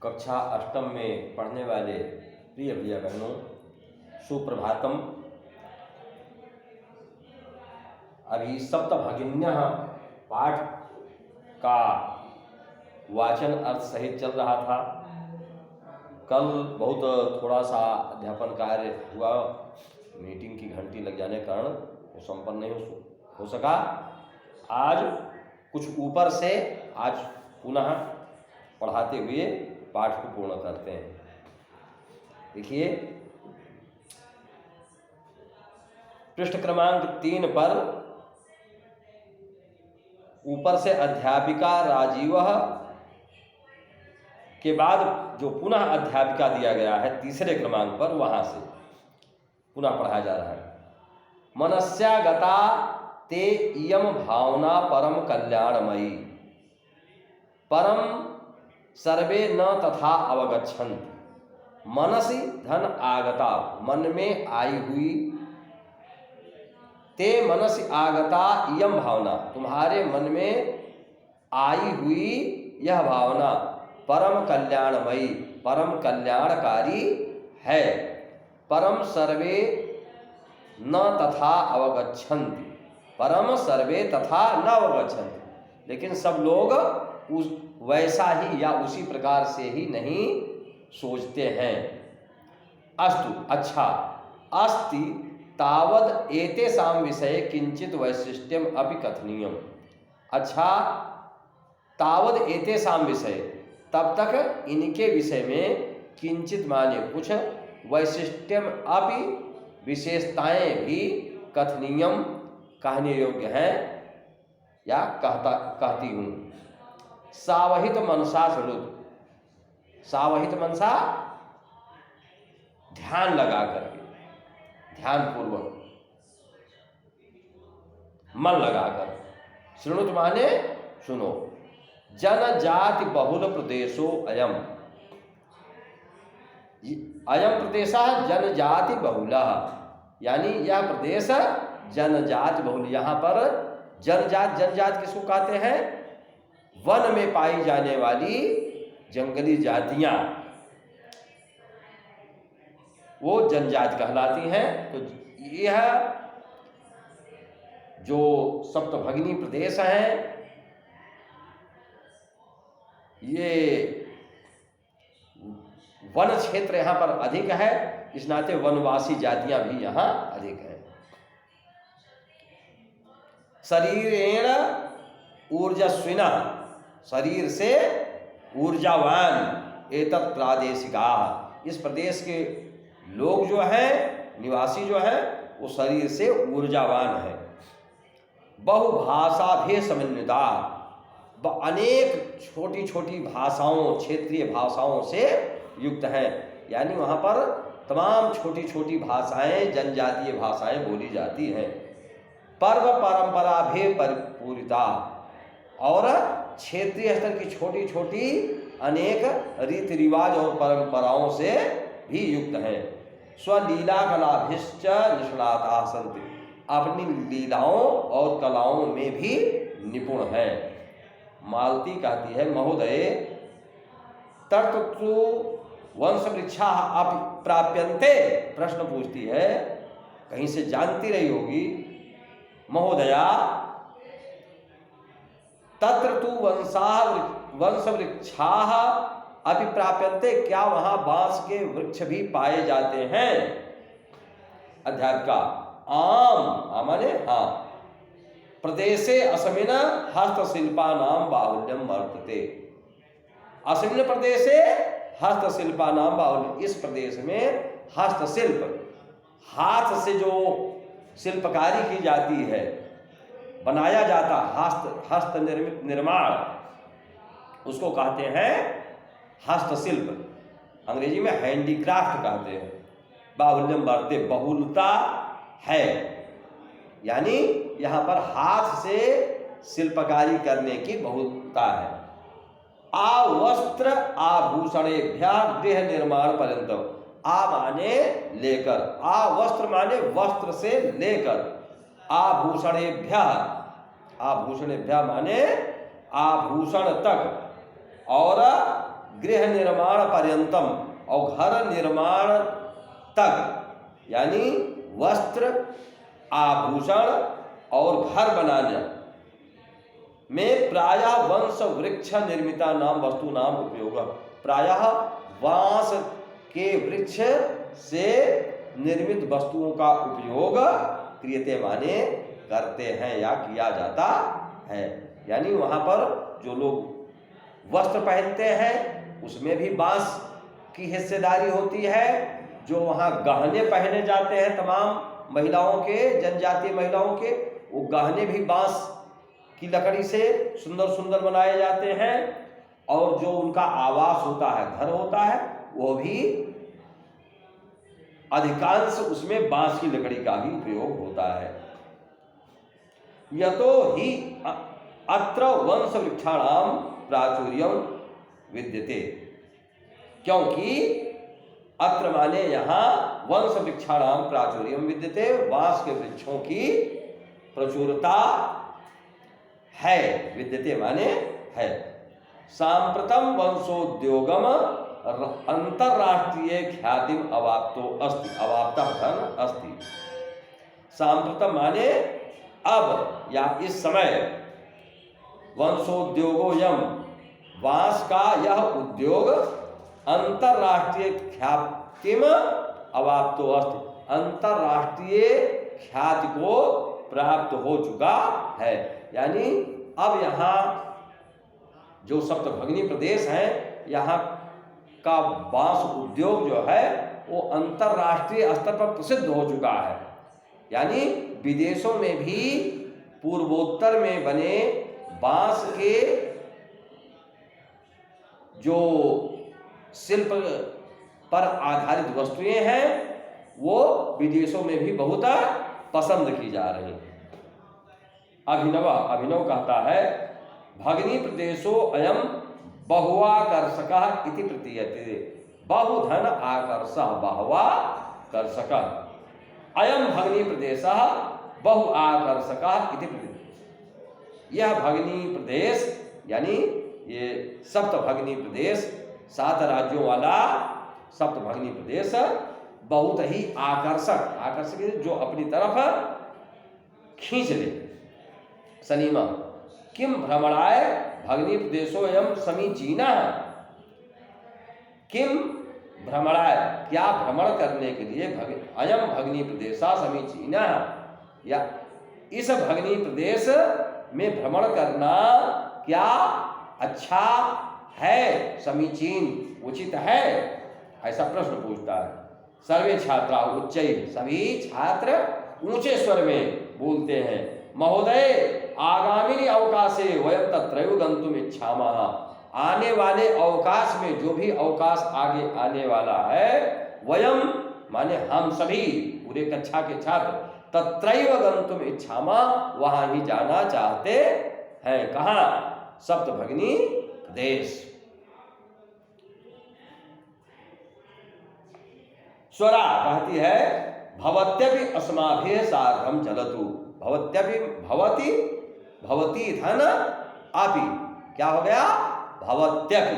कक्षा अष्टम में पढ़ने वाले प्रिय भैया बहनों, सुप्रभातम। अभी सप्तभगिन्यः पाठ का वाचन अर्थ सहित चल रहा था। कल बहुत थोड़ा सा अध्यापन कार्य हुआ, मीटिंग की घंटी लग जाने के कारण वो संपन्न नहीं हो सका। आज कुछ ऊपर से आज पुनः पढ़ाते हुए पाठ को पूर्ण करते हैं। देखिए, पृष्ठ क्रमांक 3 पर ऊपर से अध्यापिका राजीव के बाद जो पुनः अध्यापिका दिया गया है तीसरे क्रमांक पर, वहां से पुनः पढ़ाया जा रहा है। मनस्यागता ते इयम भावना परम कल्याणमयी, परम सर्वे न तथा अवगच्छन्ति। मनसि धन आगता, मन में आई हुई, ते मनसि आगता इयम भावना, तुम्हारे मन में आई हुई यह भावना, परम कल्याणमयी, परम कल्याणकारी है। परम सर्वे न तथा अवगच्छन्ति, परम सर्वे तथा न अवगच्छन्ति, लेकिन सब लोग उस वैसा ही या उसी प्रकार से ही नहीं सोचते हैं। अस्तु, अच्छा, अस्ति तावद एतेषां विषये किंचित वैशिष्ट्यम अपि कथनीयम। अच्छा, तावद एतेषां विषय, तब तक इनके विषय में किंचित माने कुछ, वैशिष्ट्यम अपि विशेषताएं भी, कथनीयम कहने योग्य हैं या कहती हूँ। सावहित मनसा सुनुत, सावहित मनसा ध्यान लगा करके, ध्यान पूर्वक, मन लगाकर, सुनुत माने सुनो। जनजाति बहुल प्रदेशो अयम, अयम प्रदेश जनजाति बहुलः, यानी यह प्रदेश जनजाति बहुल। यहाँ पर जनजात, जनजात किसको कहते हैं? वन में पाई जाने वाली जंगली जातियां, वो जनजाति कहलाती हैं। तो यह जो सप्तभगिनी प्रदेश है, ये वन क्षेत्र यहाँ पर अधिक है, इस नाते वनवासी जातियां भी यहाँ अधिक हैं। शरीरेण ऊर्जस्विना, शरीर से ऊर्जावान, एतत् प्रादेशिका, इस प्रदेश के लोग जो हैं, निवासी जो हैं, वो शरीर से ऊर्जावान है। बहुभाषा भी समन्विता, अनेक छोटी छोटी भाषाओं, क्षेत्रीय भाषाओं से युक्त हैं, यानी वहाँ पर तमाम छोटी छोटी भाषाएं, जनजातीय भाषाएं बोली जाती हैं। पर्व परंपरा भी परिपूरिता, और क्षेत्रीय स्तर की छोटी छोटी अनेक रीति रिवाज और परंपराओं से भी युक्त हैं। स्वलीला कलाभिश्च निष्णाता सन्ति, अपनी लीलाओं और कलाओं में भी निपुण है। मालती कहती है, महोदय तर्तु वंश वृक्षा अपि प्राप्यन्ते, प्रश्न पूछती है, कहीं से जानती रही होगी। महोदया तत्र तु वंश वृक्षा अपि प्राप्यन्ते, क्या वहां बांस के वृक्ष भी पाए जाते हैं? अध्यापिका, आम माने हाँ, प्रदेशे अस्मिन् हस्तशिल्पानां बाहुल्यं वर्तते। अस्मिन् प्रदेशे हस्तशिल्पानां बाहुल्यं, इस प्रदेश में हस्तशिल्प, हाथ से जो शिल्पकारी की जाती है, बनाया जाता हस्त निर्मित निर्माण, उसको कहते हैं हस्तशिल्प। अंग्रेजी में हैंडीक्राफ्ट कहते हैं। बाहुल्यम वर्तते, बहुलता है, यानी यहाँ पर हाथ से शिल्पकारी करने की बहुलता है। आवस्त्र आभूषणेभ्यः गृह निर्माण पर्यंतम, आ माने लेकर, आवस्त्र माने वस्त्र से लेकर, आभूषणेभ्यः, आभूषणेभ्यः माने आभूषण तक, और गृह निर्माण पर्यंतम, और घर निर्माण तक, यानी वस्त्र, आभूषण और घर बनाने में प्रायः वंश वृक्ष निर्मिता नाम वस्तु नाम उपयोग। प्रायः बांस के वृक्ष से निर्मित वस्तुओं का उपयोग क्रियते माने करते हैं या किया जाता है। यानी वहाँ पर जो लोग वस्त्र पहनते हैं उसमें भी बांस की हिस्सेदारी होती है। जो वहाँ गहने पहने जाते हैं तमाम महिलाओं के, जनजातीय महिलाओं के, वो गहने भी बांस की लकड़ी से सुंदर सुंदर बनाए जाते हैं। और जो उनका आवास होता है, घर होता है, वो भी अधिकांश उसमें बांस की लकड़ी का ही प्रयोग होता है। यतो ही अत्र वंश वृक्षाणाम प्राचुर्यम विद्यते, क्योंकि अत्र माने यहाँ वंश वृक्षाणाम प्राचुर्यम विद्यते, बांस के वृक्षों की प्रचुरता है। विद्यते माने है। सांप्रतम वंशोद्योगम अंतरराष्ट्रीय ख्यातिम अवाप्तो अस्ति, अवाप्तः धन अस्ति। सांप्रतम माने अब या इस समय, वंशोद्योगोयम बांस का यह उद्योग अंतरराष्ट्रीय ख्यातिम अवाप्तो अस्ति, अंतरराष्ट्रीय ख्याति को प्राप्त हो चुका है। यानी अब यहाँ जो सप्तभगिनी प्रदेश है, यहाँ का बांस उद्योग जो है वो अंतरराष्ट्रीय स्तर पर प्रसिद्ध हो चुका है। यानी विदेशों में भी पूर्वोत्तर में बने बांस के जो शिल्प पर आधारित वस्तुएं हैं वो विदेशों में भी बहुत पसंद की जा रही हैं। अभिनव कहता है भगिनी प्रदेशो अयम बहुआकर्षकः इति प्रतीयते। बहुधन आकर्षः बहुआकर्षकः। अयम भगिनी प्रदेशः बहुआकर्षकः इति प्रतीयते। यह भगिनी प्रदेश यानी ये सप्तभगिनी प्रदेश, 7 राज्यों वाला सप्तभगिनी प्रदेश बहुत ही आकर्षक, आकर्षक जो अपनी तरफ खींच ले। सनीमा किम भ्रमणाय भगिनी प्रदेशो एवं समीचीना, किम भ्रमणाय क्या भ्रमण करने के लिए अयम भगिनी प्रदेशा समीचीना, या इस भगिनी प्रदेश में भ्रमण करना क्या अच्छा है, समीचीन उचित है, ऐसा प्रश्न पूछता है। सर्वे छात्रा उच्चै, सभी छात्र ऊंचे स्वर में बोलते हैं। महोदय आगामिनी अवकाशे वयम तत्रैव गंतुम इच्छामः, आने वाले अवकाश में, जो भी अवकाश आगे आने वाला है, वयम माने हम सभी पूरे कक्षा के छात्र, तत्रैव गंतुम इच्छामः वहां ही जाना चाहते हैं। कहाँ? सप्तभगिनी प्रदेश। स्वरा कहती है भवत्यपि अस्माभिः सार्धं चलतु, भवत्यपि भवति भवती धन अपि, क्या हो गया? भवत्यपि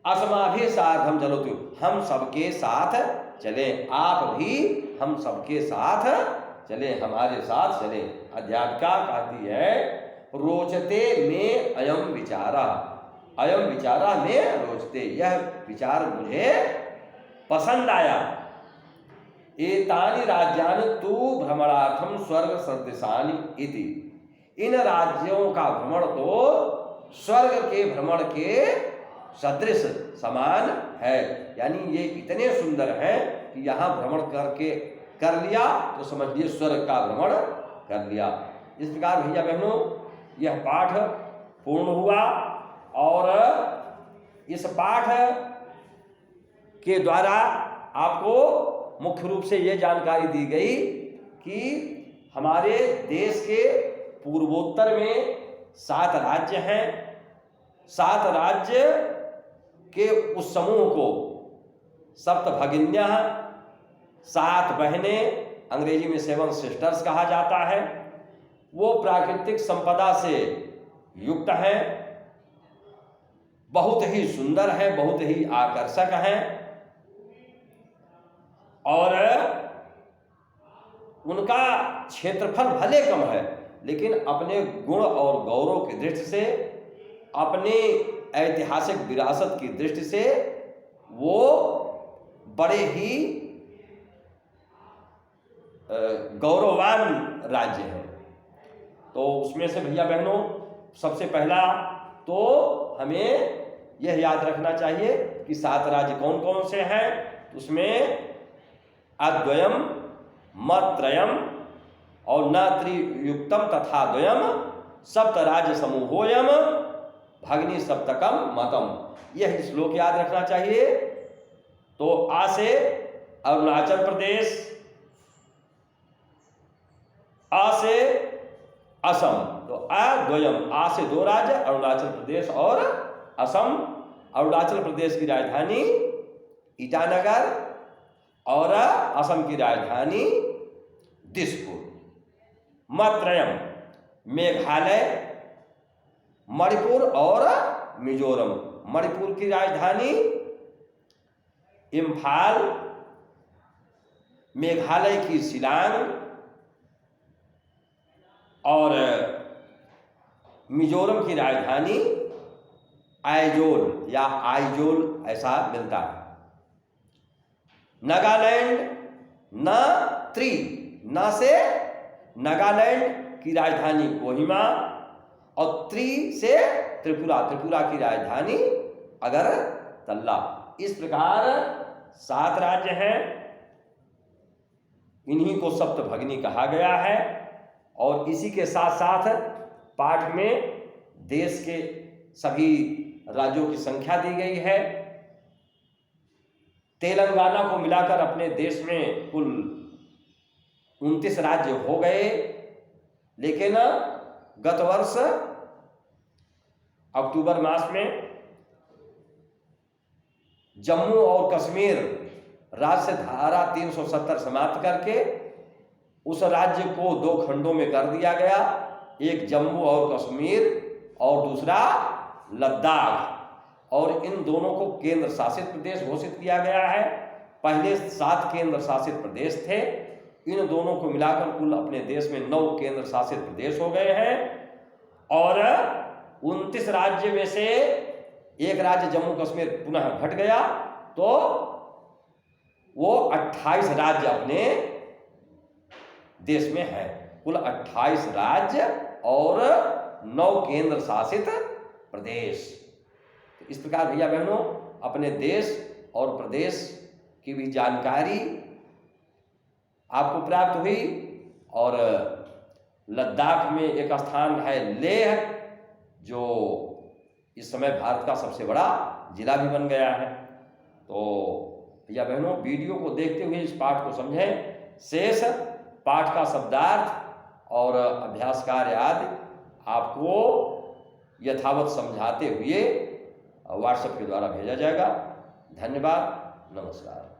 अस्माभिः सार्धं चलतु, हम सबके साथ चले, आप भी हम सबके साथ चले, हमारे साथ चले। अध्यात्मिका कहती है रोचते में अयम विचारा, अयम विचारा में रोचते, यह विचार मुझे पसंद आया। एतानि राज्यानि तु भ्रमणार्थम स्वर्ग सदृशानि इति, इन राज्यों का भ्रमण तो स्वर्ग के भ्रमण के सदृश समान है। यानी ये इतने सुंदर हैं कि यहाँ भ्रमण करके कर लिया तो समझिए स्वर्ग का भ्रमण कर लिया। इस प्रकार भैया बहनों यह पाठ पूर्ण हुआ, और इस पाठ के द्वारा आपको मुख्य रूप से ये जानकारी दी गई कि हमारे देश के पूर्वोत्तर में 7 राज्य हैं। 7 राज्य के उस समूह को सप्तभगिन्यः, 7 बहनें, अंग्रेजी में 7 सिस्टर्स कहा जाता है। वो प्राकृतिक संपदा से युक्त हैं, बहुत ही सुंदर हैं, बहुत ही आकर्षक हैं और उनका क्षेत्रफल भले कम है, लेकिन अपने गुण और गौरव की दृष्टि से, अपने ऐतिहासिक विरासत की दृष्टि से वो बड़े ही गौरववान राज्य है। तो उसमें से भैया बहनों सबसे पहला तो हमें यह याद रखना चाहिए कि 7 राज्य कौन कौन से हैं। उसमें अद्वयम, मत्रयम और न त्रियुक्तम तथा द्वयम सप्त राज्य समूहोयम भगनी सप्तकम मतम। यह श्लोक याद रखना चाहिए। तो आ से अरुणाचल प्रदेश, आ से असम, तो अद्वयम, आ से 2 राज्य अरुणाचल प्रदेश और असम। अरुणाचल प्रदेश की राजधानी ईटानगर और असम की राजधानी दिसपुर। मत्रयम, मेघालय, मणिपुर और मिजोरम। मणिपुर की राजधानी इम्फाल, मेघालय की शिलांग और मिजोरम की राजधानी आइजोल या आइजोल ऐसा मिलता है। नागालैंड, न से नागालैंड की राजधानी कोहिमा और त्रि से त्रिपुरा, त्रिपुरा की राजधानी अगरतला। इस प्रकार 7 राज्य हैं। इन्हीं को सप्तभगिनी कहा गया है। और इसी के साथ साथ पाठ में देश के सभी राज्यों की संख्या दी गई है। तेलंगाना को मिलाकर अपने देश में कुल 29 राज्य हो गए, लेकिन गत वर्ष अक्टूबर मास में जम्मू और कश्मीर राज्य से धारा 370 समाप्त करके उस राज्य को 2 खंडों में कर दिया गया। एक जम्मू और कश्मीर और दूसरा लद्दाख, और इन दोनों को केंद्र शासित प्रदेश घोषित किया गया है। पहले 7 केंद्र शासित प्रदेश थे। इन दोनों को मिलाकर कुल अपने देश में 9 केंद्र शासित प्रदेश हो गए हैं। और 29 राज्य में से एक राज्य जम्मू कश्मीर पुनः घट गया, तो वो 28 राज्य अपने देश में है। कुल 28 राज्य और 9 केंद्र शासित प्रदेश। तो इस प्रकार भैया बहनों अपने देश और प्रदेश की भी जानकारी आपको प्राप्त हुई। और लद्दाख में एक स्थान है लेह, जो इस समय भारत का सबसे बड़ा जिला भी बन गया है। तो भैया बहनों वीडियो को देखते हुए इस पाठ को समझें। शेष पाठ का शब्दार्थ और अभ्यास कार्य आदि आपको यथावत समझाते हुए व्हाट्सएप के द्वारा भेजा जाएगा। धन्यवाद, नमस्कार।